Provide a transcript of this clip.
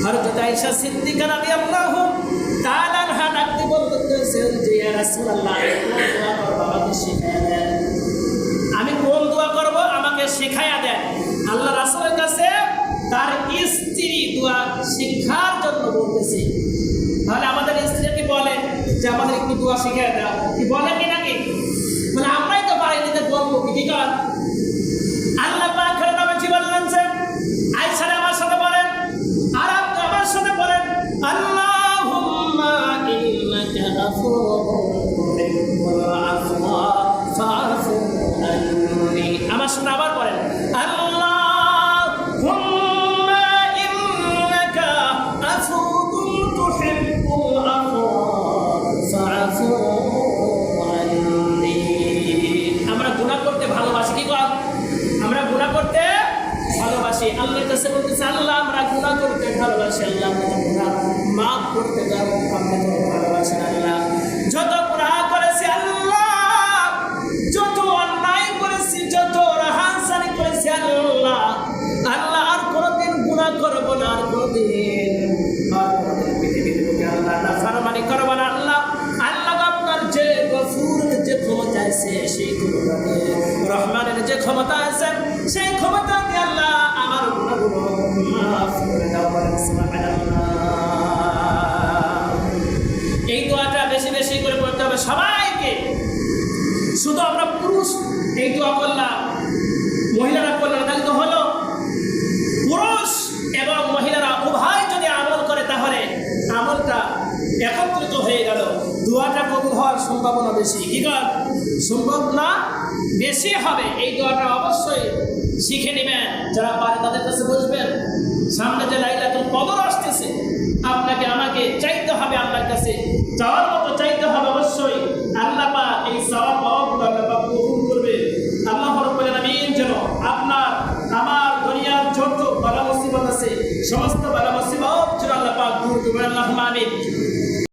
হযরত আয়েশা সিদ্দিকা রাদিয়াল্লাহু তাআলা আনহা ডাকতে বলতেছেন যে ইয়া রাসূলুল্লাহ দোয়া করব আমাকে শিখায়া দেন। আমি কোন দোয়া করব আমাকে শিখায়া দেন। আল্লাহ রাসূলের কাছে তার স্ত্রী দোয়া শিক্ষার জন্য বলতেছে। তাহলে আমাদের স্ত্রী কি বলে যে আমাদের একটু দোয়া শিখিয়ে দাও, কি বলে কি নাকি? মানে আমরাই তো পারি নিতে বলবো কি কর। আল্লাহ পাক নবী কি বললেন যে আয়েশা আমার সাথে বলেন আর আপনি আমার সাথে বলেন আল্লাহুম্মা ইন্নাকা আফুউন তুহিব্বুল আফওয়া ফাআফু আন্নি। আমার সাথে আবার বলেন আল্লাহুম্মা ইন্নাকা আফুউন তুহিব্বুল আফওয়া ফাআফু আন্নি। আমরা গুনাহ করতে ভালোবাসি কি কর? আমরা গুনাহ করতে ভালোবাসি। আল্লাহর কাছে বলতেছে আল্লাহ আমরা গুনাহ করতে ভালোবাসি, আল্লাহ আমরা গুনাহ মাফ করতে যাব আপনি তো ভালোবাসেন। আল্লাহ যত গুনাহ করেছি আল্লাহ, যত অন্যায় করেছি, যত রাহাজানি করেছি আল্লাহ, আল্লাহ আর কোনোদিন গুনাহ করব না, আর কোনোদিন পৃথিবীর বুকে আল্লাহ নাফরমানি করব না। আল্লাহ আল্লাহ আপনার যে গফুরের যে ক্ষমতা আছে সেই ক্ষমতা দিয়ে, রহমানের যে ক্ষমতা আছে সেই ক্ষমতা দিয়ে আল্লাহ আমার গুনাহগুলো মাফ করে দাও। সুবহানাল্লাহ। এই দোয়াটা বেশি বেশি করে পড়তে হবে সবাইকে। শুধু আমরা পুরুষ এই দোয়া করলাম, মহিলারা করলাম তাহলে তো হলো। পুরুষ এবং মহিলারা উভয় যদি আমল করে তাহলে আমলটা একত্রিত হয়ে গেল, দোয়াটা কবুল হওয়ার সম্ভাবনা বেশি। কি কর? সম্ভাবনা বেশি হবে। এই দোয়াটা অবশ্যই শিখে নেবেন। যারা পারে তাদের কাছে বসবেন। সামনে যে লাইলাতুল কদর আসতেছে, আপনাকে আমাকে চাইতে হবে আল্লাহর কাছে, চাওয়ার মতো চাইতে হবে অবশ্যই। আল্লাহ পাক এই সওয়াব পাওয়াগুলো আল্লাহ পাক কবুল করবে। আল্লাহ রাব্বুল আলামিন যেন আপনার আমার দুনিয়ার যত বালা মুসিবত আছে সমস্ত বালা মুসিবত যেন আল্লাহ পাক দূর করবেন। আল্লাহুম্মা আমিন।